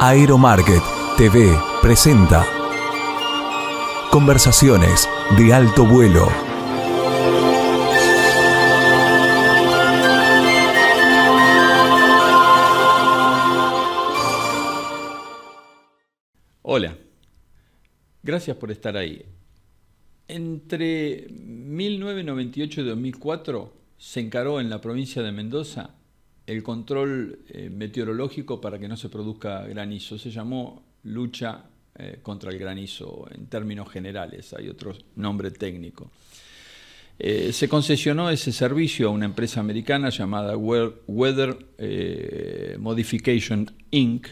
Aeromarket TV presenta Conversaciones de alto vuelo. Hola, gracias por estar ahí. Entre 1998 y 2004 se encaró en la provincia de Mendoza el control meteorológico para que no se produzca granizo. Se llamó lucha contra el granizo en términos generales, hay otro nombre técnico. Se concesionó ese servicio a una empresa americana llamada Weather Modification Inc.,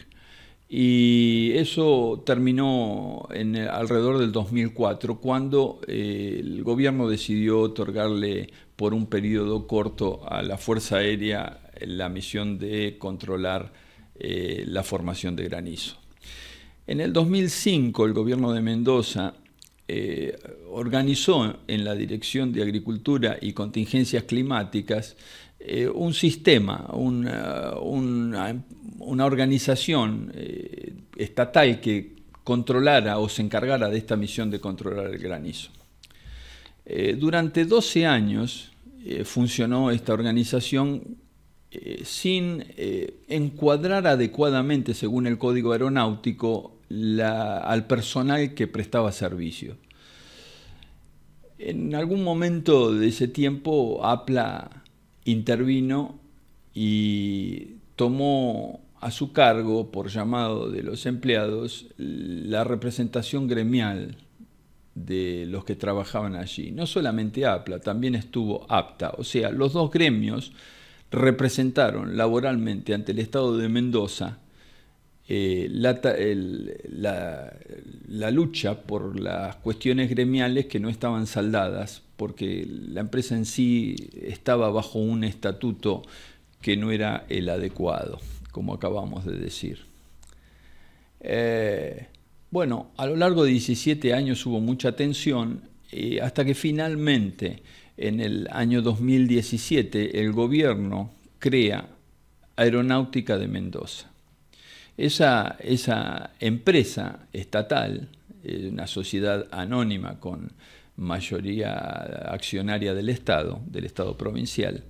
y eso terminó alrededor del 2004, cuando el gobierno decidió otorgarle por un periodo corto a la Fuerza Aérea la misión de controlar la formación de granizo. En el 2005 el gobierno de Mendoza organizó en la Dirección de Agricultura y Contingencias Climáticas un sistema, una organización estatal que controlara o se encargara de esta misión de controlar el granizo. Durante 12 años funcionó esta organización sin encuadrar adecuadamente, según el Código Aeronáutico, al personal que prestaba servicio. En algún momento de ese tiempo, APLA intervino y tomó a su cargo, por llamado de los empleados, la representación gremial de los que trabajaban allí. No solamente APLA, también estuvo APTA. O sea, los dos gremios representaron laboralmente ante el Estado de Mendoza la lucha por las cuestiones gremiales que no estaban saldadas, porque la empresa en sí estaba bajo un estatuto que no era el adecuado, como acabamos de decir. Bueno, a lo largo de 17 años hubo mucha tensión, hasta que finalmente, en el año 2017, el gobierno crea Aeronáutica de Mendoza. Esa empresa estatal, una sociedad anónima con mayoría accionaria del Estado provincial,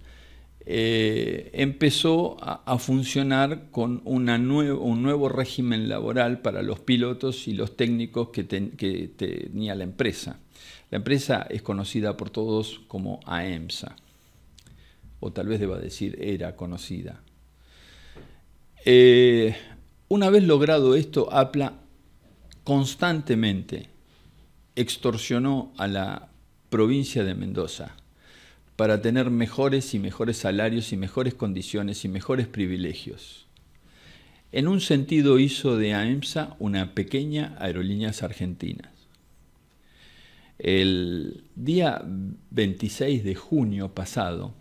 empezó a funcionar con un nuevo régimen laboral para los pilotos y los técnicos que tenía la empresa. La empresa es conocida por todos como AEMSA, o tal vez deba decir era conocida. Una vez logrado esto, APLA constantemente extorsionó a la provincia de Mendoza para tener mejores y mejores salarios y mejores condiciones y mejores privilegios. En un sentido hizo de AEMSA una pequeña Aerolíneas Argentinas. El día 26 de junio pasado,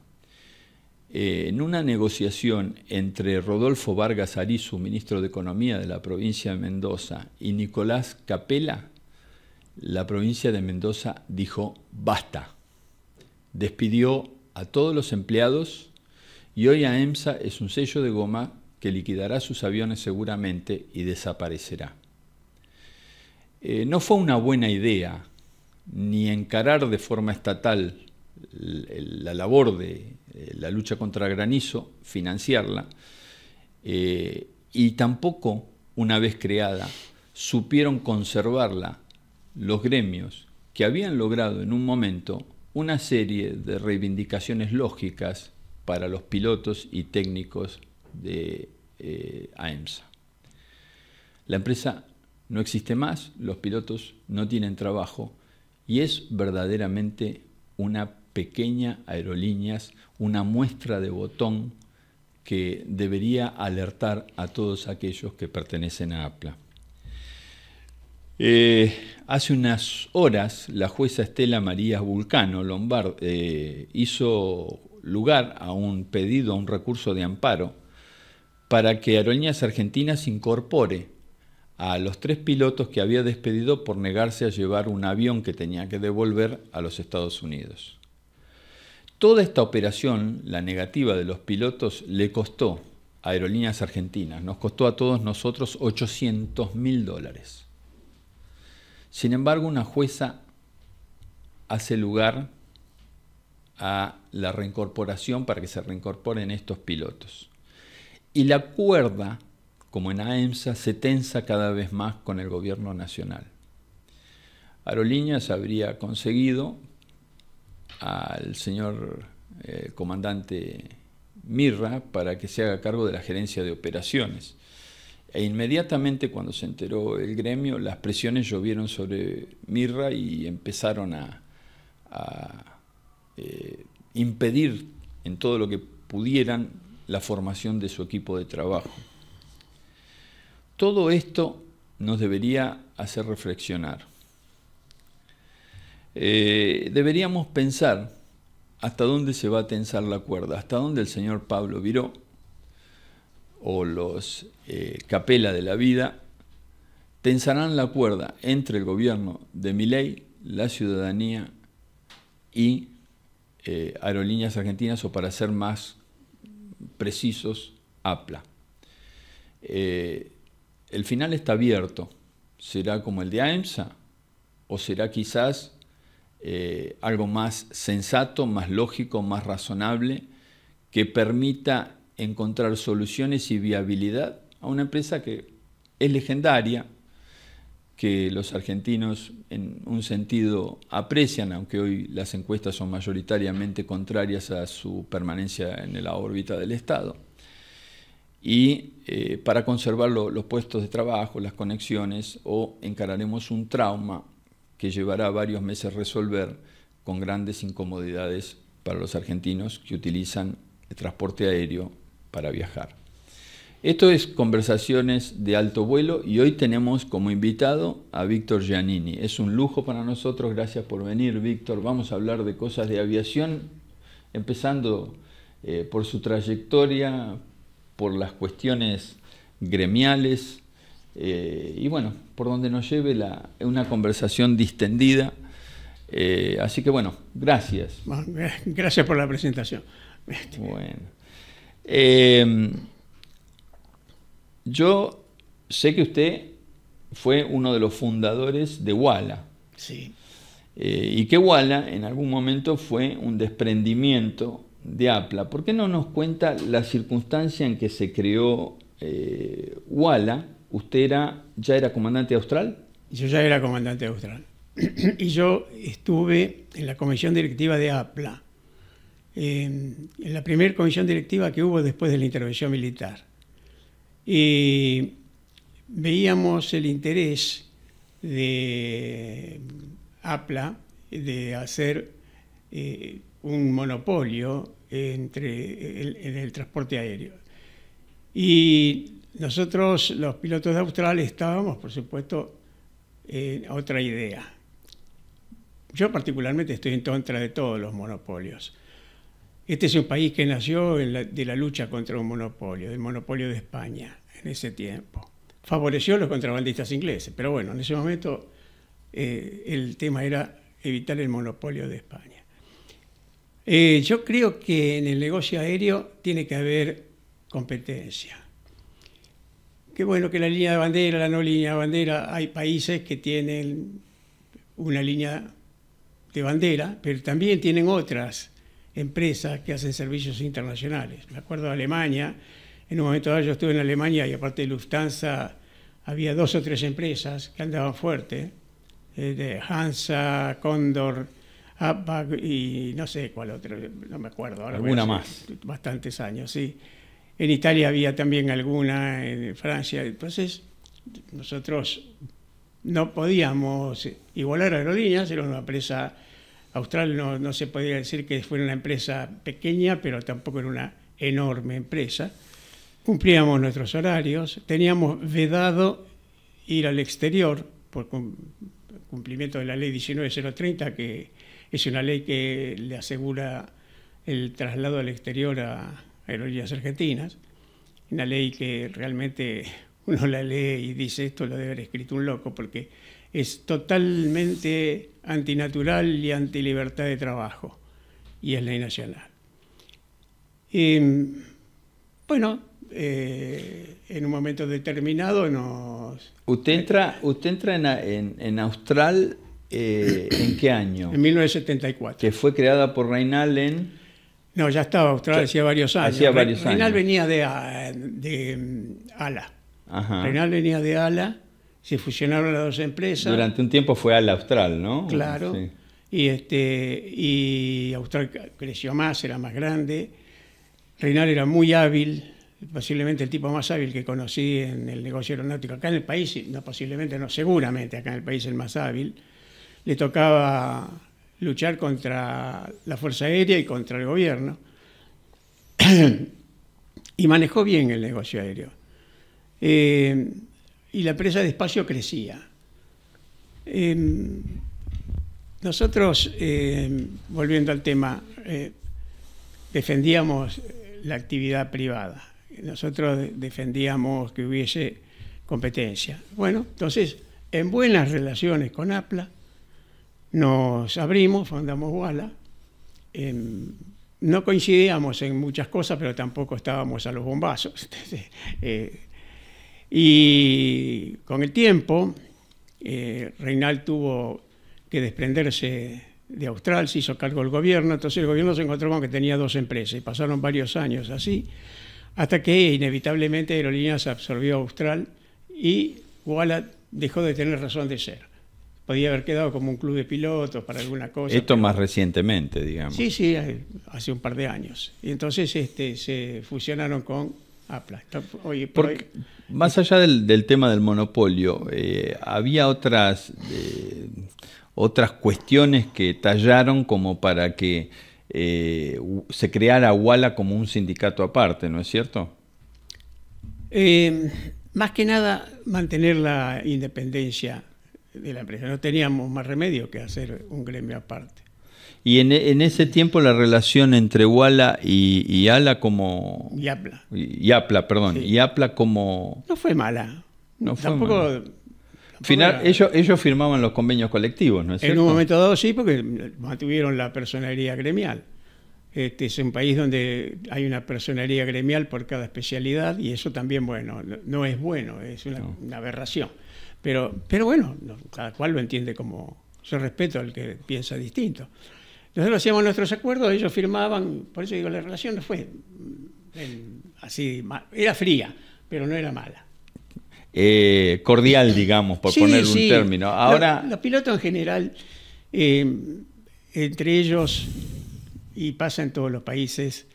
en una negociación entre Rodolfo Vargas Arizu, ministro de Economía de la provincia de Mendoza, y Nicolás Capela, la provincia de Mendoza dijo basta. Despidió a todos los empleados y hoy AEMSA es un sello de goma que liquidará sus aviones seguramente y desaparecerá. No fue una buena idea ni encarar de forma estatal la labor de la lucha contra el granizo, financiarla, y tampoco, una vez creada, supieron conservarla los gremios que habían logrado en un momento una serie de reivindicaciones lógicas para los pilotos y técnicos de AEMSA. La empresa no existe más, los pilotos no tienen trabajo y es verdaderamente una pequeña Aerolíneas, una muestra de botón que debería alertar a todos aquellos que pertenecen a APLA. Hace unas horas la jueza Estela María Vulcano Lombard hizo lugar a un pedido, a un recurso de amparo para que Aerolíneas Argentinas incorpore a los 3 pilotos que había despedido por negarse a llevar un avión que tenía que devolver a los Estados Unidos. Toda esta operación, la negativa de los pilotos, le costó Aerolíneas Argentinas. Nos costó a todos nosotros $800.000. Sin embargo, una jueza hace lugar a la reincorporación para que se reincorporen estos pilotos. Y la cuerda, como en AEMSA, se tensa cada vez más con el gobierno nacional. Aerolíneas habría conseguido al señor comandante Mirra para que se haga cargo de la gerencia de operaciones. E inmediatamente cuando se enteró el gremio, las presiones llovieron sobre Mirra y empezaron a impedir en todo lo que pudieran la formación de su equipo de trabajo. Todo esto nos debería hacer reflexionar. Deberíamos pensar hasta dónde se va a tensar la cuerda, hasta dónde el señor Pablo Viró o los Capella de la vida tensarán la cuerda entre el gobierno de Milei, la ciudadanía y Aerolíneas Argentinas, o para ser más precisos, APLA. El final está abierto. ¿Será como el de AEMSA? ¿O será quizás algo más sensato, más lógico, más razonable, que permita encontrar soluciones y viabilidad a una empresa que es legendaria, que los argentinos en un sentido aprecian, aunque hoy las encuestas son mayoritariamente contrarias a su permanencia en la órbita del Estado? Y para conservar los puestos de trabajo, las conexiones, o encararemos un trauma que llevará varios meses resolver, con grandes incomodidades para los argentinos que utilizan el transporte aéreo para viajar. Esto es Conversaciones de Alto Vuelo y hoy tenemos como invitado a Víctor Giannini. Es un lujo para nosotros, gracias por venir, Víctor. Vamos a hablar de cosas de aviación, empezando por su trayectoria, por las cuestiones gremiales, y bueno, por donde nos lleve una conversación distendida. Así que bueno, gracias. Gracias por la presentación. Bueno. Yo sé que usted fue uno de los fundadores de Wala. Sí. Y que Wala en algún momento fue un desprendimiento de APLA. ¿Por qué no nos cuenta la circunstancia en que se creó Wala? ¿Usted ya era comandante austral? Yo ya era comandante austral. Y yo estuve en la comisión directiva de APLA, en la primera comisión directiva que hubo después de la intervención militar. Y veíamos el interés de APLA de hacer un monopolio en el transporte aéreo. Y nosotros, los pilotos de Austral, estábamos, por supuesto, en otra idea. Yo particularmente estoy en contra de todos los monopolios. Este es un país que nació de la lucha contra un monopolio, del monopolio de España en ese tiempo. Favoreció a los contrabandistas ingleses, pero bueno, en ese momento el tema era evitar el monopolio de España. Yo creo que en el negocio aéreo tiene que haber competencia. Qué bueno que la línea de bandera, la no línea de bandera, hay países que tienen una línea de bandera, pero también tienen otras empresas que hacen servicios internacionales. Me acuerdo de Alemania, en un momento dado yo estuve en Alemania y aparte de Lufthansa había 2 o 3 empresas que andaban fuerte, de Hansa, Condor, APAC y no sé cuál otra, no me acuerdo. Ahora alguna más. Bastantes años, sí. En Italia había también alguna, en Francia. Entonces, nosotros no podíamos igualar a Aerolíneas, era una empresa austral, no se podía decir que fuera una empresa pequeña, pero tampoco era una enorme empresa. Cumplíamos nuestros horarios, teníamos vedado ir al exterior por cumplimiento de la ley 19030, que es una ley que le asegura el traslado al exterior a Aerolíneas Argentinas, una ley que realmente uno la lee y dice esto lo debe haber escrito un loco, porque es totalmente antinatural y antilibertad de trabajo, y es ley nacional. Bueno, en un momento determinado nos... ¿Usted entra en Austral en qué año? En 1974. Que fue creada por Reynal en... No, ya estaba Austral hacía varios años. Reynal venía de ALA. Ajá. Reynal venía de ALA, se fusionaron las dos empresas. Durante un tiempo fue ALA Austral, ¿no? Claro. Sí. Y Austral creció más, era más grande. Reynal era muy hábil, posiblemente el tipo más hábil que conocí en el negocio aeronáutico. Acá en el país, no posiblemente, no, seguramente acá en el país el más hábil. Le tocaba luchar contra la Fuerza Aérea y contra el gobierno. Y manejó bien el negocio aéreo. Y la empresa despacio crecía. Nosotros, volviendo al tema, defendíamos la actividad privada. Nosotros defendíamos que hubiese competencia. Bueno, entonces, en buenas relaciones con APLA, nos abrimos, fundamos Wala. No coincidíamos en muchas cosas, pero tampoco estábamos a los bombazos. Y con el tiempo, Reynal tuvo que desprenderse de Austral, se hizo cargo del gobierno, entonces el gobierno se encontró con que tenía dos empresas y pasaron varios años así, hasta que inevitablemente Aerolíneas absorbió Austral y Wala dejó de tener razón de ser. Podía haber quedado como un club de pilotos para alguna cosa. Esto más recientemente, digamos. Sí, hace un par de años. Y entonces se fusionaron con APLA. Más allá del tema del monopolio, había otras cuestiones que tallaron como para que se creara Wala como un sindicato aparte, ¿no es cierto? Más que nada mantener la independencia de la empresa. No teníamos más remedio que hacer un gremio aparte. Y en ese tiempo la relación entre Wala y ALA como... Y APLA. Y APLA, perdón. Sí. Y APLA como... No fue mala. No tampoco, fue mala. Final, ellos firmaban los convenios colectivos, ¿no es cierto? En un momento dado sí, porque mantuvieron la personería gremial. Es un país donde hay una personería gremial por cada especialidad y eso también, bueno, no es bueno, es una aberración. Pero bueno, cada cual lo entiende como... Yo respeto al que piensa distinto. Nosotros hacíamos nuestros acuerdos, ellos firmaban, por eso digo, la relación no fue así, era fría, pero no era mala. Cordial, digamos, por poner un término. Ahora, los pilotos en general, entre ellos, y pasa en todos los países,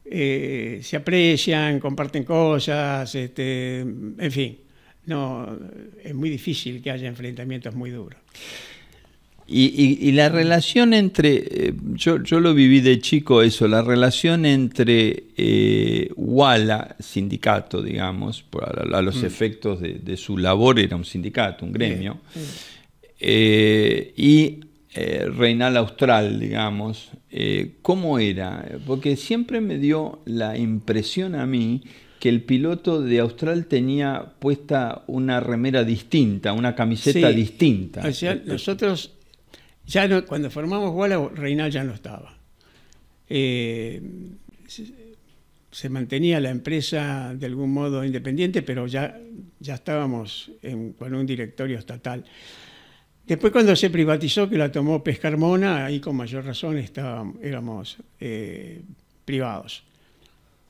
se aprecian, comparten cosas, en fin. No, es muy difícil que haya enfrentamientos muy duros. Y la relación entre, yo lo viví de chico eso, la relación entre Wala, sindicato, digamos, a los efectos de su labor, era un sindicato, un gremio, y Reynal Austral, digamos, ¿cómo era? Porque siempre me dio la impresión a mí que el piloto de Austral tenía puesta una remera distinta, una camiseta distinta. O sea, nosotros... Ya no, cuando formamos Wala, Reynal ya no estaba. Se mantenía la empresa de algún modo independiente, pero ya estábamos con un directorio estatal. Después, cuando se privatizó, que la tomó Pescarmona, ahí con mayor razón éramos privados.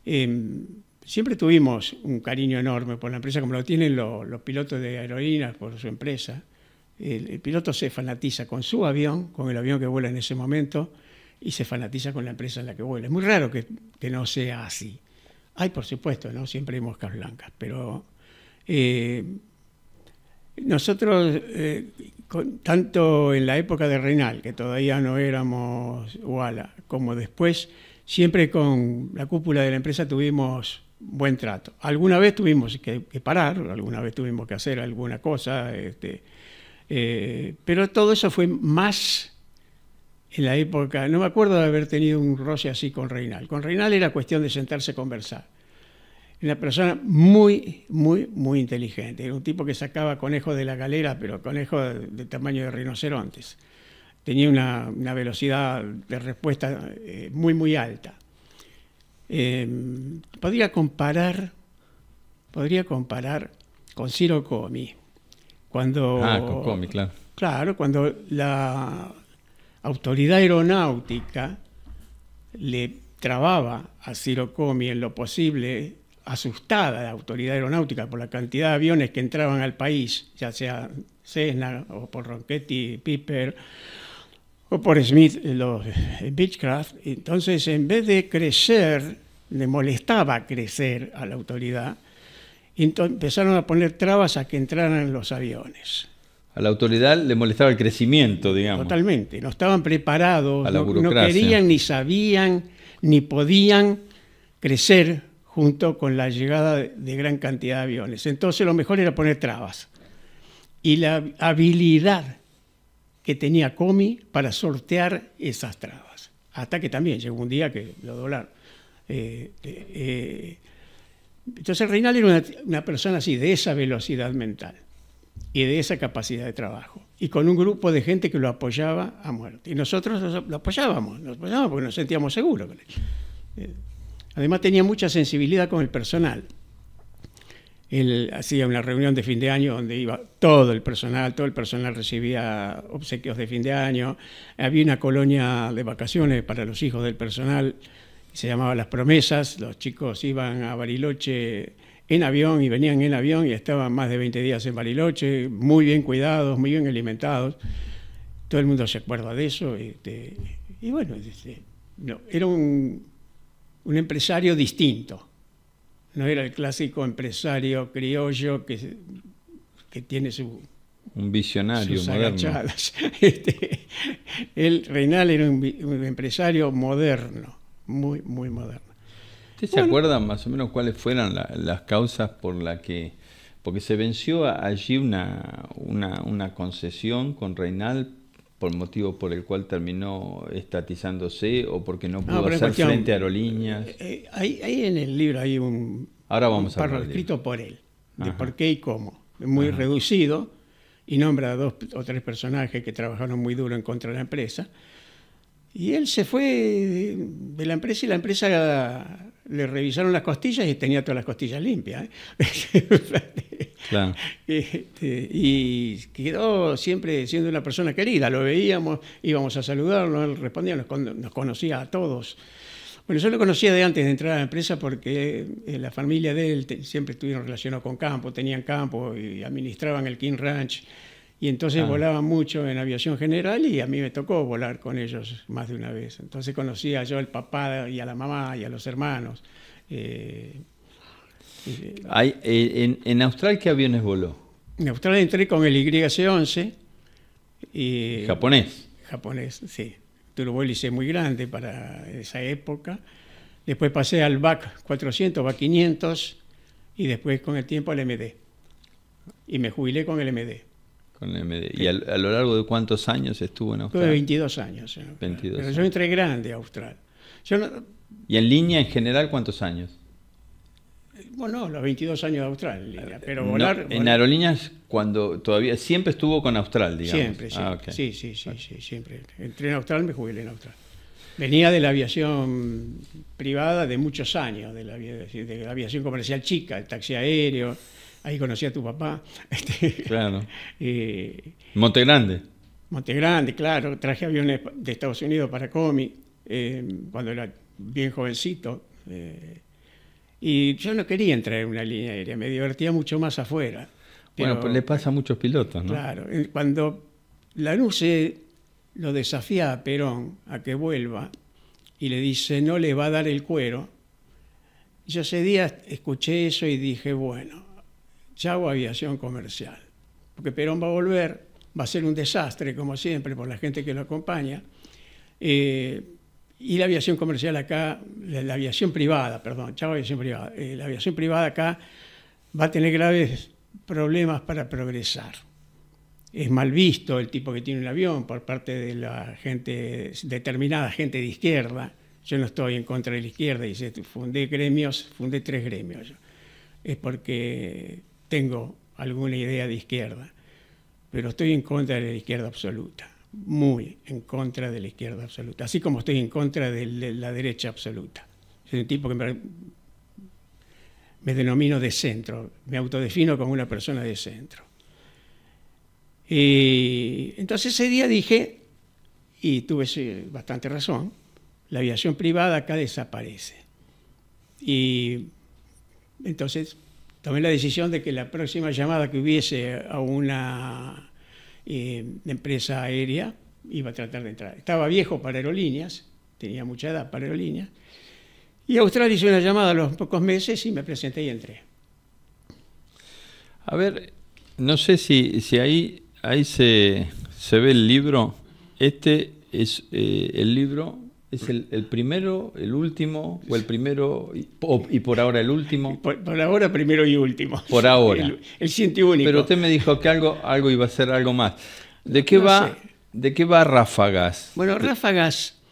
Siempre tuvimos un cariño enorme por la empresa, como lo tienen los pilotos de aerolíneas por su empresa. El piloto se fanatiza con su avión, con el avión que vuela en ese momento, y se fanatiza con la empresa en la que vuela. Es muy raro que no sea así. Hay, por supuesto, ¿no? Siempre hay moscas blancas, pero nosotros, tanto en la época de Reynal, que todavía no éramos Wala, como después, siempre con la cúpula de la empresa tuvimos buen trato. Alguna vez tuvimos que parar, alguna vez tuvimos que hacer alguna cosa, pero todo eso fue más en la época, no me acuerdo de haber tenido un roce así con Reynal. Con Reynal era cuestión de sentarse a conversar. Una persona muy, muy, muy inteligente. Era un tipo que sacaba conejos de la galera, pero conejos de tamaño de rinocerontes. Tenía una velocidad de respuesta muy, muy alta. Podría comparar podría comparar con Ciro Comi. Cuando, con Comi, claro. Claro, cuando la autoridad aeronáutica le trababa a Ciro Comi en lo posible, asustada la autoridad aeronáutica por la cantidad de aviones que entraban al país, ya sea Cessna o por Ronchetti, Piper o por Smith, los Beechcraft. Entonces, en vez de crecer, le molestaba crecer a la autoridad, empezaron a poner trabas a que entraran los aviones. A la autoridad le molestaba el crecimiento, digamos. Totalmente, no estaban preparados, no burocracia. querían, ni sabían, ni podían crecer junto con la llegada de gran cantidad de aviones. Entonces lo mejor era poner trabas. Y la habilidad que tenía Comi para sortear esas trabas. Hasta que también llegó un día que lo doblaron. Entonces Reynal era una persona así, de esa velocidad mental y de esa capacidad de trabajo, y con un grupo de gente que lo apoyaba a muerte. Y nosotros lo apoyábamos porque nos sentíamos seguros con él. Además tenía mucha sensibilidad con el personal. Él hacía una reunión de fin de año donde iba todo el personal recibía obsequios de fin de año. Había una colonia de vacaciones para los hijos del personal, se llamaba Las Promesas. Los chicos iban a Bariloche en avión y venían en avión y estaban más de 20 días en Bariloche, muy bien cuidados, muy bien alimentados. Todo el mundo se acuerda de eso. Y bueno, no, era un empresario distinto. No era el clásico empresario criollo que tiene un visionario sus moderno. agachadas. Reynal era un empresario moderno, muy, muy moderno. ¿Usted se acuerda más o menos cuáles fueron las causas por las que... Porque se venció allí una concesión con Reynal por motivo por el cual terminó estatizándose o porque no pudo hacer frente a Aerolíneas. Ahí en el libro hay un párrafo escrito por él, de por qué y cómo. Muy reducido, y nombra a 2 o 3 personajes que trabajaron muy duro en contra de la empresa. Y él se fue de la empresa y la empresa le revisaron las costillas y tenía todas las costillas limpias. Claro. Y quedó siempre siendo una persona querida. Lo veíamos, íbamos a saludarlo, él respondía, nos conocía a todos. Bueno, yo lo conocía de antes de entrar a la empresa porque la familia de él siempre estuvieron relacionados con campo, tenían campo y administraban el King Ranch. Y entonces volaban mucho en aviación general y a mí me tocó volar con ellos más de una vez. Entonces conocía yo al papá y a la mamá y a los hermanos. ¿En Austral qué aviones voló? En Austral entré con el YC-11. ¿Japonés? Japonés, sí. Tuvo un liceo muy grande para esa época. Después pasé al VAC 400, VAC 500 y después con el tiempo al MD. Y me jubilé con el MD. Con el MD. ¿Y a lo largo de cuántos años estuvo en Austral? Tuve 22 años. 22 Pero yo entré grande a Austral. ¿Y en línea en general cuántos años? Bueno, los 22 años de Austral en línea, pero volar... En Aerolíneas, cuando todavía siempre estuvo con Austral, digamos. Siempre, sí. Okay. Sí, siempre. Entré en Austral, me jubilé en Austral. Venía de la aviación privada de muchos años, de la aviación comercial chica, el taxi aéreo. Ahí conocí a tu papá. Claro. Monte Grande. Monte Grande, claro. Traje aviones de Estados Unidos para Comi cuando era bien jovencito. Y yo no quería entrar en una línea aérea, me divertía mucho más afuera. Bueno, pues le pasa a muchos pilotos, ¿no? Claro. Cuando Lanusse lo desafía a Perón a que vuelva y le dice no le va a dar el cuero, yo ese día escuché eso y dije, bueno, ya hago aviación comercial, porque Perón va a volver, va a ser un desastre, como siempre, por la gente que lo acompaña, y la aviación comercial acá, la aviación privada, perdón, chao aviación privada, la aviación privada acá va a tener graves problemas para progresar. Es mal visto el tipo que tiene un avión por parte de la gente, determinada gente de izquierda. Yo no estoy en contra de la izquierda, dice, fundé 3 gremios. Es porque tengo alguna idea de izquierda, pero estoy en contra de la izquierda absoluta, muy en contra de la izquierda absoluta, así como estoy en contra de la derecha absoluta. Soy un tipo que me denomino de centro, me autodefino como una persona de centro. Y entonces ese día dije, y tuve bastante razón, la aviación privada acá desaparece. Y entonces tomé la decisión de que la próxima llamada que hubiese a una empresa aérea iba a tratar de entrar. Estaba viejo para aerolíneas, tenía mucha edad para aerolíneas, y Austral hizo una llamada a los pocos meses y me presenté y entré. A ver, no sé si ahí se ve el libro. Este es el libro, ¿es el primero, el último, o el primero y por ahora el último? Por ahora primero y último. Por ahora. El ciento y único. Pero usted me dijo que algo iba a ser algo más. ¿De qué va? sé. ¿De qué va Ráfagas? Bueno, Ráfagas,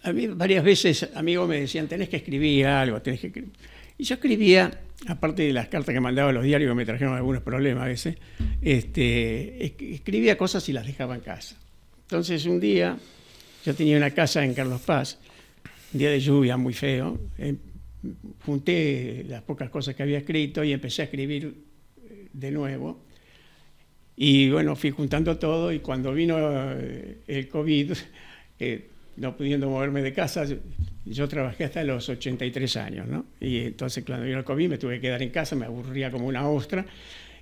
a mí varias veces amigos me decían, tenés que escribir algo, tenés que escribir. Y yo escribía, aparte de las cartas que mandaba a los diarios que me trajeron algunos problemas a veces, escribía cosas y las dejaba en casa. Entonces un día, yo tenía una casa en Carlos Paz, un día de lluvia muy feo, junté las pocas cosas que había escrito y empecé a escribir de nuevo. Y bueno, fui juntando todo y cuando vino el COVID, no pudiendo moverme de casa, yo trabajé hasta los 83 años, ¿no? Y entonces cuando vino el COVID me tuve que quedar en casa, me aburría como una ostra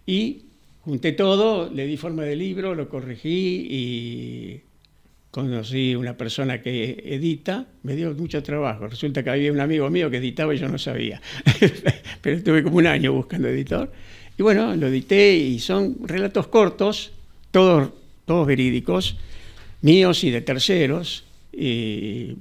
y junté todo, le di forma de libro, lo corregí y conocí una persona que edita, me dio mucho trabajo. Resulta que había un amigo mío que editaba y yo no sabía, pero estuve como un año buscando editor. Y bueno, lo edité y son relatos cortos, todos verídicos, míos y de terceros. Y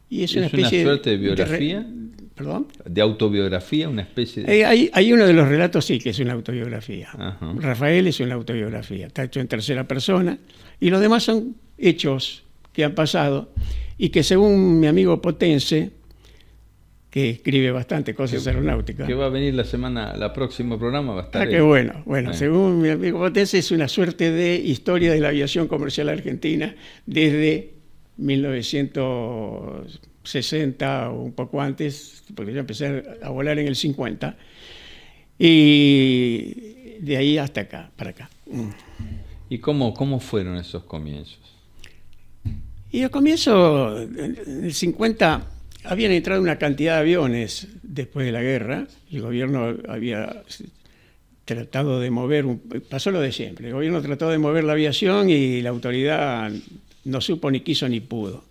es una especie una suerte de biografía. ¿Perdón? ¿De autobiografía? Una especie de... Hay uno de los relatos, sí, que es una autobiografía. Ajá. Rafael es una autobiografía, está hecho en tercera persona. Y los demás son hechos que han pasado y que según mi amigo Potense, que escribe bastante cosas aeronáuticas. Que va a venir la próximo programa, va a estar qué bueno. Bueno, según mi amigo Potense es una suerte de historia de la aviación comercial argentina desde 1960 o un poco antes, porque yo empecé a volar en el 50, y de ahí hasta acá, para acá. ¿Y cómo fueron esos comienzos? Y al comienzo, en el 50, habían entrado una cantidad de aviones después de la guerra, el gobierno había tratado de mover, pasó lo de siempre, el gobierno trató de mover la aviación y la autoridad no supo ni quiso ni pudo.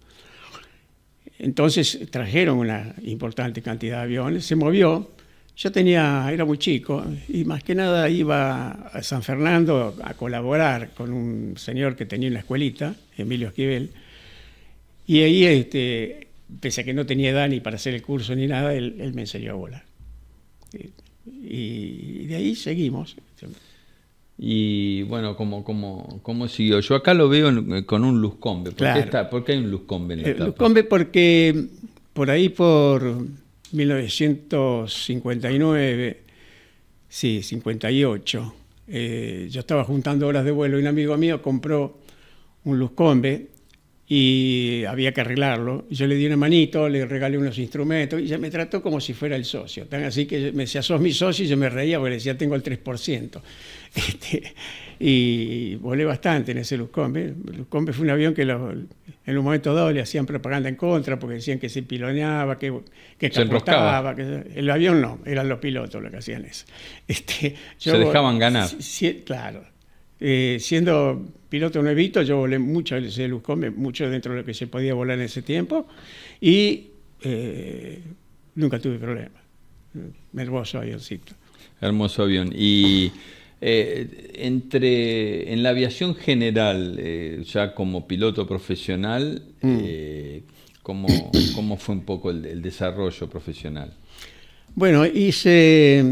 Entonces trajeron una importante cantidad de aviones, se movió. Yo era muy chico y más que nada iba a San Fernando a colaborar con un señor que tenía una escuelita, Emilio Esquivel, y ahí, pese a que no tenía edad ni para hacer el curso ni nada, él me enseñó a volar. Y de ahí seguimos. Y bueno, ¿cómo siguió? Yo acá lo veo con un Luzcombe. ¿Por qué hay un Luzcombe en la tapa? Luzcombe porque por ahí por 1959, sí, 58, yo estaba juntando horas de vuelo y un amigo mío compró un Luzcombe y había que arreglarlo. Yo le di una manito, le regalé unos instrumentos y ya me trató como si fuera el socio. Tan así que me decía, sos mi socio, y yo me reía porque le decía, tengo el 3%. Y volé bastante en ese Luzcombe. El Luzcombe fue un avión que en un momento dado le hacían propaganda en contra porque decían que se piloneaba, que capotaba. El avión no, eran los pilotos los que hacían eso. Se dejaban ganar. Claro. Siendo piloto nuevito, yo volé mucho ese Luzcombe, mucho dentro de lo que se podía volar en ese tiempo, y nunca tuve problema. Hermoso avioncito. Hermoso avión. Y en la aviación general, ya como piloto profesional, ¿cómo fue un poco el desarrollo profesional? Bueno, hice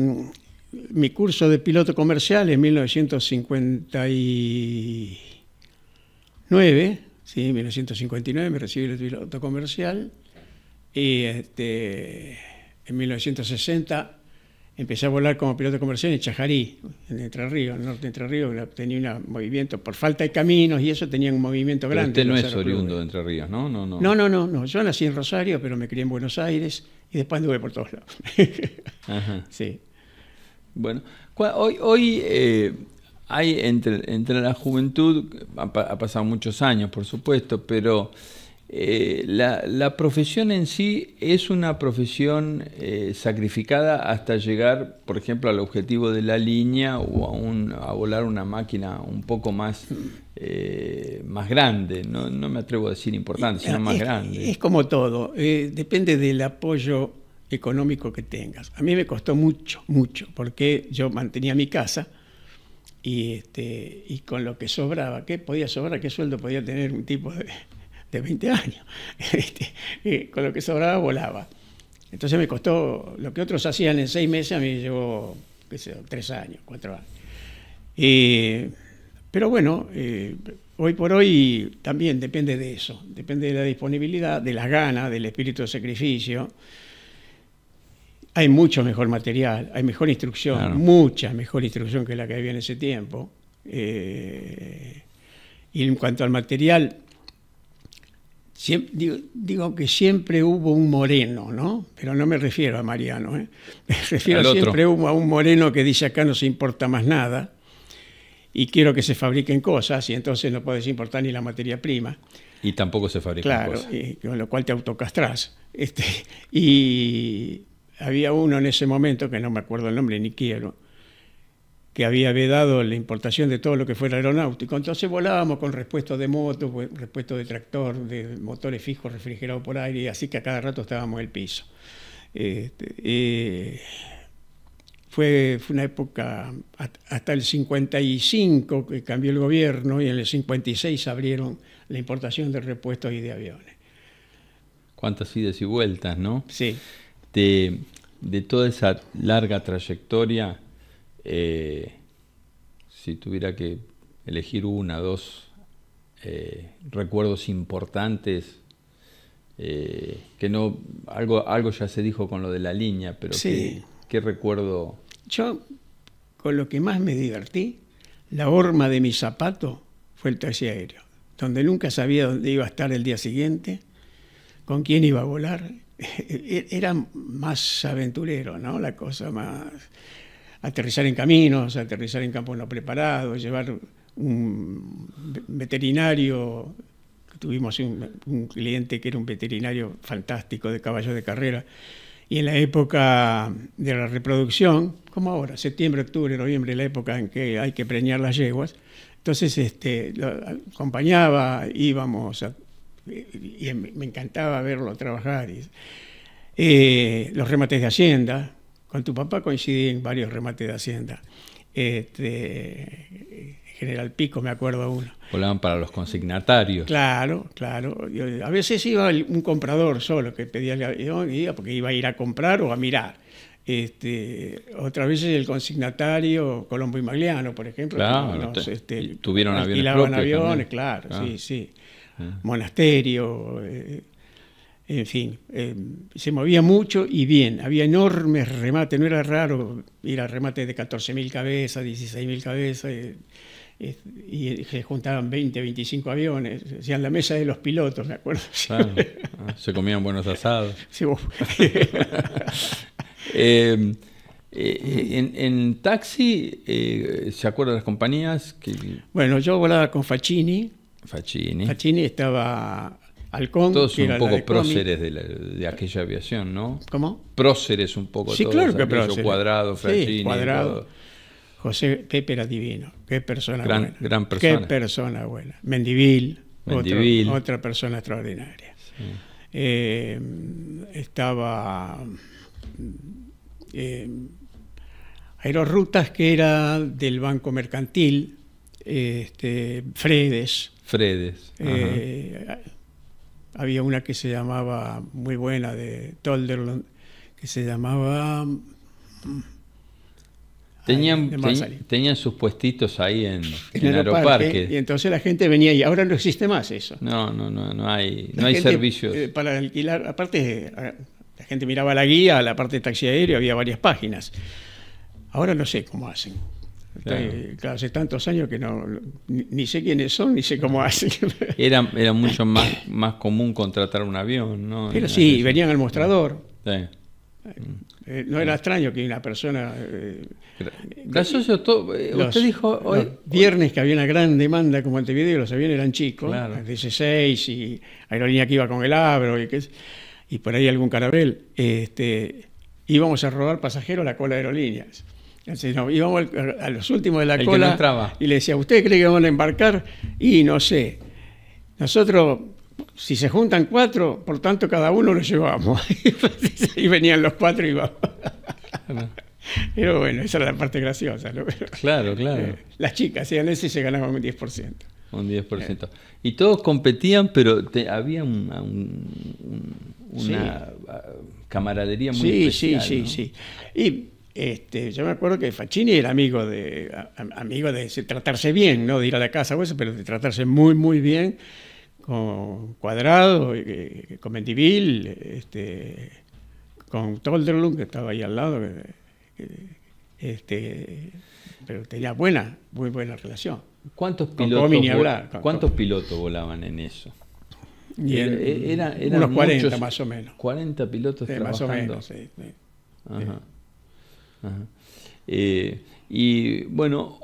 mi curso de piloto comercial en 1959, sí, 1959 me recibí el piloto comercial y en 1960 empecé a volar como piloto comercial en Chajarí, en Entre Ríos, en el norte de Entre Ríos, tenía un movimiento, por falta de caminos y eso tenía un movimiento Pero grande. usted no es oriundo de Entre Ríos, ¿no? No. Yo nací en Rosario, pero me crié en Buenos Aires y después anduve por todos lados. Ajá. Sí. Bueno, hoy hay entre la juventud, ha pasado muchos años, por supuesto, pero la profesión en sí es una profesión sacrificada hasta llegar, por ejemplo, al objetivo de la línea o a volar una máquina un poco más grande. No me atrevo a decir importante, sino más grande. Es como todo, depende del apoyo económico que tengas. A mí me costó mucho, porque yo mantenía mi casa y con lo que sobraba, ¿qué podía sobrar? ¿Qué sueldo podía tener un tipo de 20 años? Con lo que sobraba volaba. Entonces me costó, lo que otros hacían en 6 meses, a mí me llevó, 3 años, 4 años. Pero bueno, hoy por hoy también depende de eso, depende de la disponibilidad, de las ganas, del espíritu de sacrificio. Hay mucho mejor material, hay mejor instrucción, claro. Mucha mejor instrucción que la que había en ese tiempo. Y en cuanto al material, digo que siempre hubo un moreno, ¿no? Pero no me refiero a Mariano, me refiero siempre a un moreno que dice acá no se importa más nada y quiero que se fabriquen cosas y entonces no puedes importar ni la materia prima. Y tampoco se fabrican cosas. Claro, con lo cual te autocastrás. Y había uno en ese momento, que no me acuerdo el nombre ni quiero, que había vedado la importación de todo lo que fuera aeronáutico. Entonces volábamos con repuestos de moto, repuestos de tractor, de motores fijos refrigerados por aire, así que a cada rato estábamos en el piso. Fue una época, hasta el 55 que cambió el gobierno y en el 56 abrieron la importación de repuestos y de aviones. Cuántas idas y vueltas, ¿no? Sí. De toda esa larga trayectoria, si tuviera que elegir 1 o 2 recuerdos importantes, que no, algo ya se dijo con lo de la línea, pero sí. ¿qué recuerdo? Yo, con lo que más me divertí, la horma de mi zapato fue el taxi aéreo, donde nunca sabía dónde iba a estar el día siguiente, con quién iba a volar. Era más aventurero, ¿no? La cosa más... Aterrizar en caminos, aterrizar en campos no preparados, llevar un veterinario. Tuvimos un cliente que era un veterinario fantástico de caballos de carrera. Y en la época de la reproducción, como ahora, septiembre, octubre, noviembre, la época en que hay que preñar las yeguas, entonces lo acompañaba, íbamos y me encantaba verlo trabajar. Los remates de Hacienda, con tu papá coincidí en varios remates de Hacienda. General Pico, me acuerdo uno. Volaban para los consignatarios. Claro. A veces iba un comprador solo que pedía el avión, iba porque iba a ir a comprar o a mirar. Otras veces el consignatario, Colombo y Magliano, por ejemplo. Claro, tuvieron aviones propios. Aviones, claro, sí. Monasterio, en fin, se movía mucho y bien, había enormes remates, no era raro ir a remates de 14.000 cabezas, 16.000 cabezas, y se juntaban 20, 25 aviones, hacían la mesa de los pilotos, me acuerdo. Claro. Se comían buenos asados. Sí, en taxi, ¿se acuerdan de las compañías? Bueno, yo volaba con Facchini. Facchini estaba Halcón. Todos son un poco próceres de aquella aviación, ¿no? ¿Cómo? Próceres un poco. Sí, todos, claro que próceres. Cuadrado, Facchini. Sí, Cuadrado. José Pepe era divino. Qué persona buena. Gran persona. Qué persona buena. Mendivil. Otra persona extraordinaria. Sí. Estaba Aerorrutas, que era del Banco Mercantil. Fredes. Había una que se llamaba, muy buena, de Tolderlund, que se llamaba... Tenían sus puestitos ahí en Aeroparque. Y entonces la gente venía y ahora no existe más eso. No hay servicios. Para alquilar, aparte, la gente miraba la guía, la parte de taxi aéreo, había varias páginas. Ahora no sé cómo hacen. Claro. Claro, hace tantos años que ni sé quiénes son, ni sé cómo hacen. Era mucho más común contratar un avión, ¿no? Pero sí, venían al mostrador. Sí. No era extraño que una persona... Gracioso, usted dijo hoy... Los viernes que había una gran demanda como Montevideo, los aviones eran chicos, Claro. DC-6 y aerolínea que iba con el Abro y por ahí algún Carabel, íbamos a robar pasajeros a la cola de aerolíneas. Entonces, no, íbamos a los últimos de la El cola que no entraba. y le decía, ¿usted cree que van a embarcar? Y no sé, nosotros, si se juntan 4, por tanto cada uno lo llevamos. Y venían los 4 y íbamos. Pero bueno, esa era la parte graciosa, ¿no? Pero, Claro, claro. las chicas hacían eso y se ganaban un 10%. Un 10%. Y todos competían, pero había una Sí. camaradería muy especial, Sí. ¿no? Y yo me acuerdo que Facchini era amigo de tratarse bien, no de ir a la casa o eso, pero de tratarse muy, muy bien con Cuadrado, con Mendivil, con Tolderlund, que estaba ahí al lado, pero tenía muy buena relación. ¿Cuántos Con pilotos, Comi ni hablar, ¿cuántos pilotos volaban en eso? Y Eran unos 40 muchos, más o menos. 40 pilotos Más o trabajando. menos, sí. Ajá. Ajá. Y bueno,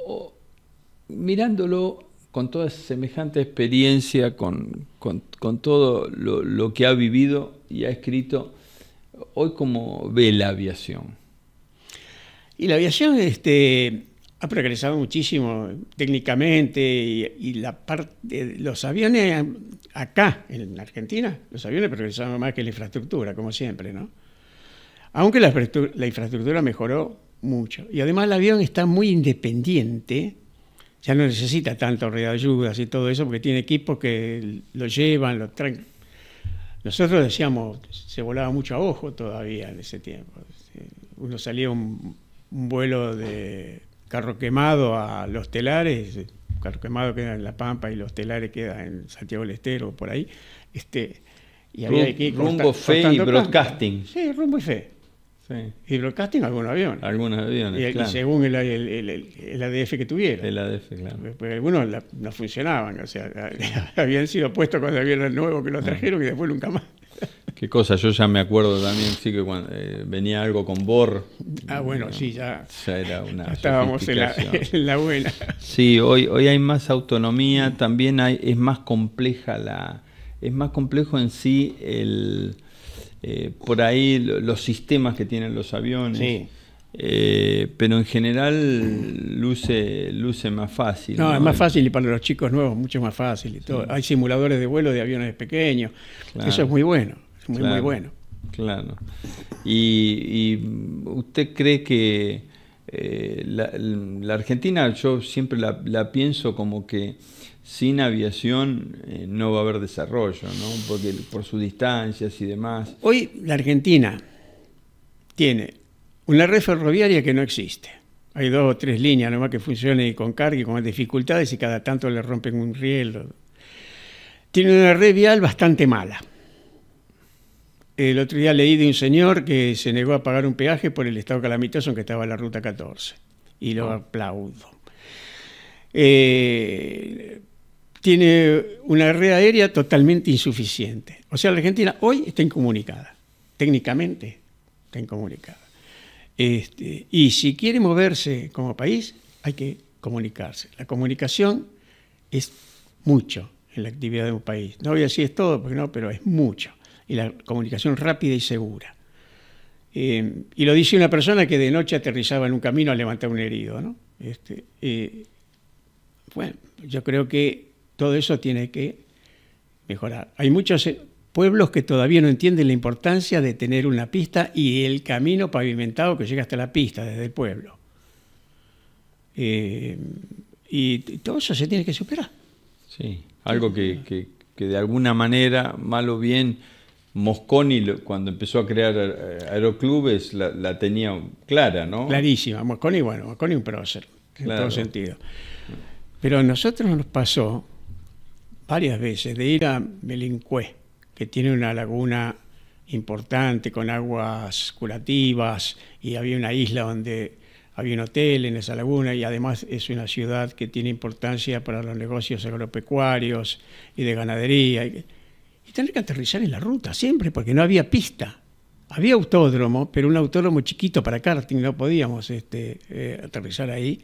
mirándolo con toda semejante experiencia, con todo lo que ha vivido y ha escrito, hoy ¿cómo ve la aviación? Y la aviación ha progresado muchísimo técnicamente y la parte los aviones acá en Argentina, los aviones progresaron más que la infraestructura, como siempre, ¿no? Aunque la infraestructura mejoró mucho. Y además el avión está muy independiente, ya no necesita tanto red de ayudas y todo eso, porque tiene equipos que lo llevan, lo traen. Nosotros decíamos, se volaba mucho a ojo todavía en ese tiempo. Uno salía un vuelo de Carro Quemado a Los Telares, Carro Quemado queda en La Pampa y Los Telares queda en Santiago del Estero, por ahí. Y había que ir Rumbo, Fe y cortando Broadcasting. campo. Sí, Rumbo y Fe. Sí. Y Broadcasting algunos aviones. Algunos aviones, claro. Y según el ADF que tuviera. El ADF, claro. Porque algunos no funcionaban, o sea, habían sido puestos cuando había el nuevo que lo trajeron y después nunca más. Qué cosa, yo ya me acuerdo también, sí, que cuando venía algo con BOR. Bueno, sí, ya era una estábamos en la buena. Sí, hoy hay más autonomía, también es más compleja es más complejo en sí por ahí los sistemas que tienen los aviones. Sí. Pero en general luce más fácil. No, ¿no? es más fácil y para los chicos nuevos mucho más fácil y todo. Sí. Hay simuladores de vuelo de aviones pequeños. Claro. Eso es muy bueno, es muy bueno. Claro. ¿Y usted cree que la Argentina, yo siempre la pienso como que sin aviación no va a haber desarrollo, ¿no? Porque por sus distancias y demás. Hoy la Argentina tiene una red ferroviaria que no existe. Hay 2 o 3 líneas nomás que funcionan con carga y con dificultades y cada tanto le rompen un riel. Tiene una red vial bastante mala. El otro día leí de un señor que se negó a pagar un peaje por el estado calamitoso en que estaba la ruta 14. Y lo aplaudo. Tiene una red aérea totalmente insuficiente. O sea, la Argentina hoy está incomunicada. Técnicamente está incomunicada. Y si quiere moverse como país, hay que comunicarse. La comunicación es mucho en la actividad de un país. No voy a decir es todo, porque no, pero es mucho. Y la comunicación rápida y segura. Y lo dice una persona que de noche aterrizaba en un camino a levantar un herido, ¿no? Bueno, yo creo que todo eso tiene que mejorar. Hay muchos pueblos que todavía no entienden la importancia de tener una pista y el camino pavimentado que llega hasta la pista desde el pueblo. Y todo eso se tiene que superar. Sí, algo que de alguna manera, mal o bien, Mosconi cuando empezó a crear aeroclubes la tenía clara, ¿no? Clarísima. Mosconi un prócer, en todo sentido. Pero a nosotros nos pasó varias veces de ir a Melincué, que tiene una laguna importante con aguas curativas y había una isla donde había un hotel en esa laguna y además es una ciudad que tiene importancia para los negocios agropecuarios y de ganadería. Y tener que aterrizar en la ruta siempre porque no había pista. Había autódromo, pero un autódromo chiquito para karting, no podíamos aterrizar ahí.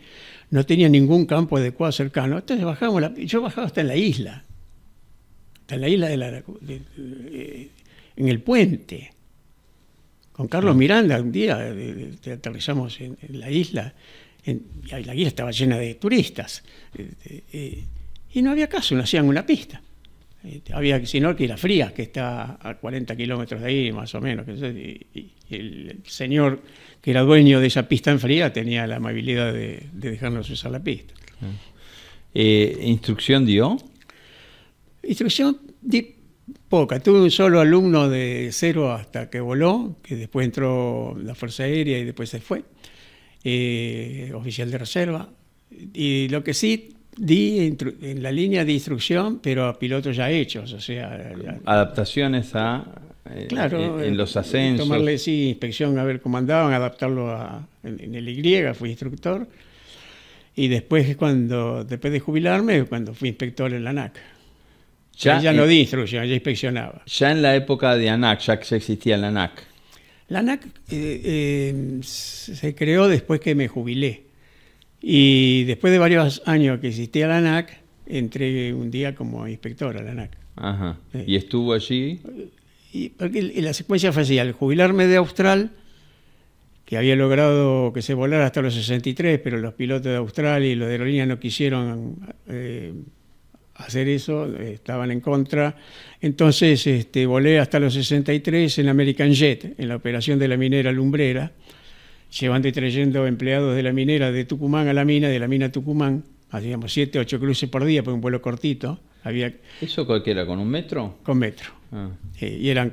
No tenía ningún campo adecuado cercano. Entonces yo bajaba hasta en la isla. Hasta en la isla en el puente. Con Carlos Miranda un día aterrizamos en la isla. Y la isla estaba llena de turistas. Y no había caso, no hacían una pista. Había sino que la Frías, que está a 40 kilómetros de ahí, más o menos. Y el señor que era dueño de esa pista en Frías tenía la amabilidad de dejarnos usar la pista. ¿Instrucción dio? Instrucción di poca. Tuve un solo alumno de 0 hasta que voló, que después entró la Fuerza Aérea y después se fue, oficial de reserva. Y lo que sí di en la línea de instrucción, pero a pilotos ya hechos, o sea... Adaptaciones a... claro, en los ascensos. Tomarle, sí, inspección a ver cómo andaban, adaptarlo en el Y, fui instructor. Y después, después de jubilarme, cuando fui inspector en la ANAC. Ya no di instrucción, ya inspeccionaba. Ya en la época de ANAC, ya que existía la ANAC. La ANAC se creó después que me jubilé. Y después de varios años que existía la ANAC, entré un día como inspector a la ANAC. Ajá. ¿Y estuvo allí? Porque la secuencia fue así: al jubilarme de Austral, que había logrado que se volara hasta los 63, pero los pilotos de Austral y los de aerolínea no quisieron hacer eso, estaban en contra. Entonces volé hasta los 63 en American Jet, en la operación de la minera Lumbrera, llevando y trayendo empleados de la minera de Tucumán a la mina, de la mina a Tucumán. Hacíamos 7, 8 cruces por día, por un vuelo cortito. ¿Eso cualquiera, con un metro? Con metro. Ah. Y eran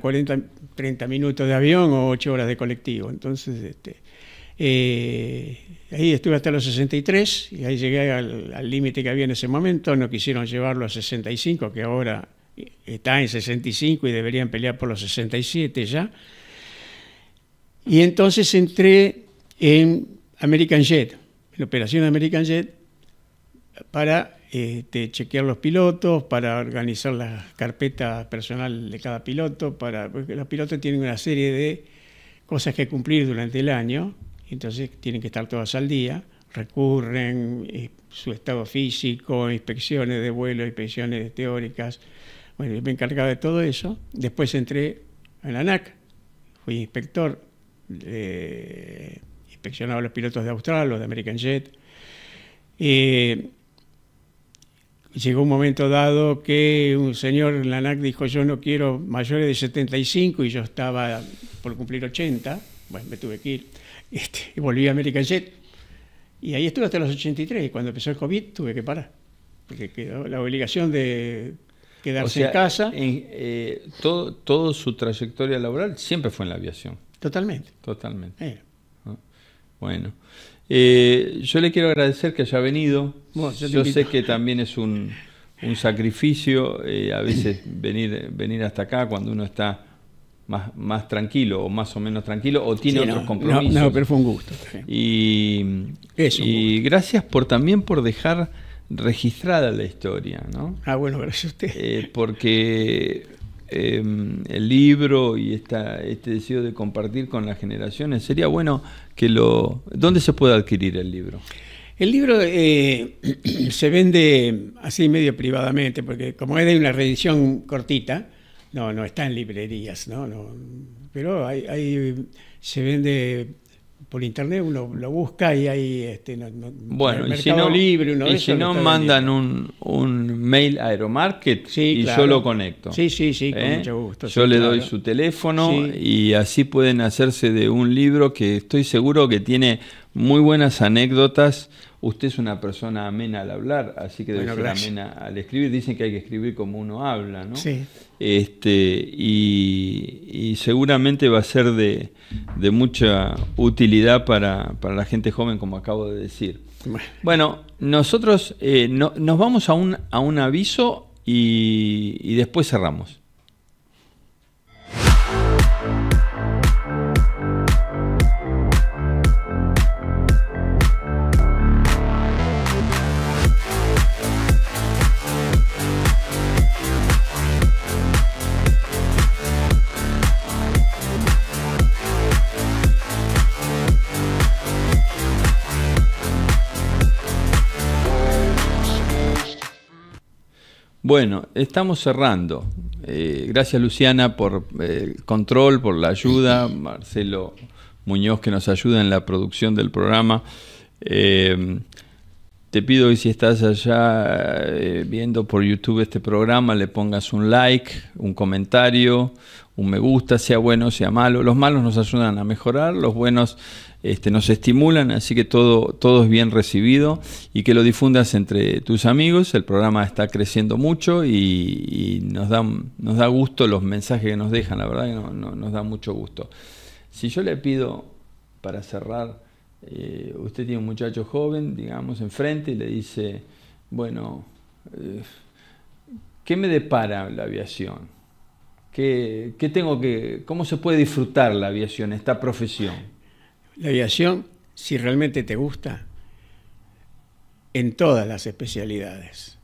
30 minutos de avión o 8 horas de colectivo. Entonces, ahí estuve hasta los 63 y ahí llegué al límite que había en ese momento. No quisieron llevarlo a 65, que ahora está en 65 y deberían pelear por los 67 ya. Y entonces entré en American Jet, en operación American Jet, para chequear los pilotos, para organizar la carpeta personal de cada piloto, porque los pilotos tienen una serie de cosas que cumplir durante el año, entonces tienen que estar todos al día, recurren, su estado físico, inspecciones de vuelo, inspecciones teóricas. Bueno, me encargaba de todo eso. Después entré en la ANAC, fui inspector, inspeccionaba a los pilotos de Austral, los de American Jet. Llegó un momento dado que un señor en la ANAC dijo: yo no quiero mayores de 75, y yo estaba por cumplir 80, bueno, me tuve que ir, y volví a American Jet, y ahí estuve hasta los 83, y cuando empezó el COVID tuve que parar, porque quedó la obligación de quedarse en casa. Todo su trayectoria laboral siempre fue en la aviación. Totalmente. Totalmente. Bueno. Yo le quiero agradecer que haya venido. Bueno, yo sé que también es un sacrificio a veces venir hasta acá cuando uno está más tranquilo o más o menos tranquilo o tiene otros compromisos. No, pero fue un gusto. Y gracias también por dejar registrada la historia, ¿no? Bueno, gracias a usted. Porque el libro y este deseo de compartir con las generaciones, sería bueno que ¿Dónde se puede adquirir el libro? El libro se vende así medio privadamente, porque como es de una reedición cortita, no está en librerías, pero se vende por internet, uno lo busca y hay bueno, Mercado Libre, y si no mandan un mail a Aeromarket, sí, y claro, yo lo conecto. Sí, con mucho gusto. Yo le doy su teléfono y así pueden hacerse de un libro que estoy seguro que tiene muy buenas anécdotas. Usted es una persona amena al hablar, así que debe ser amena al escribir. Dicen que hay que escribir como uno habla, ¿no? Sí. Y seguramente va a ser de mucha utilidad para la gente joven, como acabo de decir. Bueno, nosotros nos vamos a un aviso y después cerramos. Bueno, estamos cerrando. Gracias, Luciana, por el control, por la ayuda. Marcelo Muñoz, que nos ayuda en la producción del programa. Te pido que si estás allá viendo por YouTube este programa, le pongas un like, un comentario, un me gusta, sea bueno, sea malo. Los malos nos ayudan a mejorar, los buenos nos estimulan, así que todo es bien recibido, y que lo difundas entre tus amigos. El programa está creciendo mucho y nos da gusto los mensajes que nos dejan, la verdad que nos da mucho gusto. Si yo le pido, para cerrar, usted tiene un muchacho joven, digamos, enfrente y le dice, bueno, ¿qué me depara la aviación? ¿Cómo se puede disfrutar la aviación, esta profesión? La aviación, si realmente te gusta, en todas las especialidades.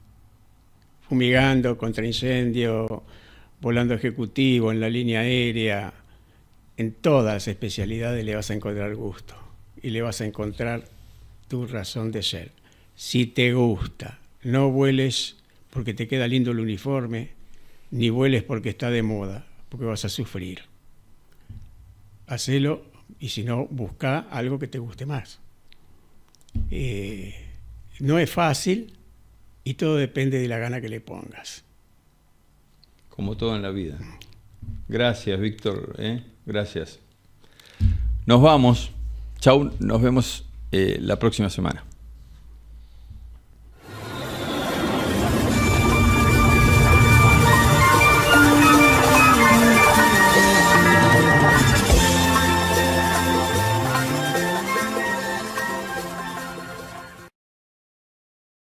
Fumigando, contra incendio, volando ejecutivo, en la línea aérea, en todas las especialidades le vas a encontrar gusto. Y le vas a encontrar tu razón de ser. Si te gusta, no vueles porque te queda lindo el uniforme, ni vueles porque está de moda, porque vas a sufrir. Hacelo, y si no, busca algo que te guste más. No es fácil y todo depende de la gana que le pongas. Como todo en la vida. Gracias, Víctor. Gracias. Nos vamos. Chau, nos vemos la próxima semana.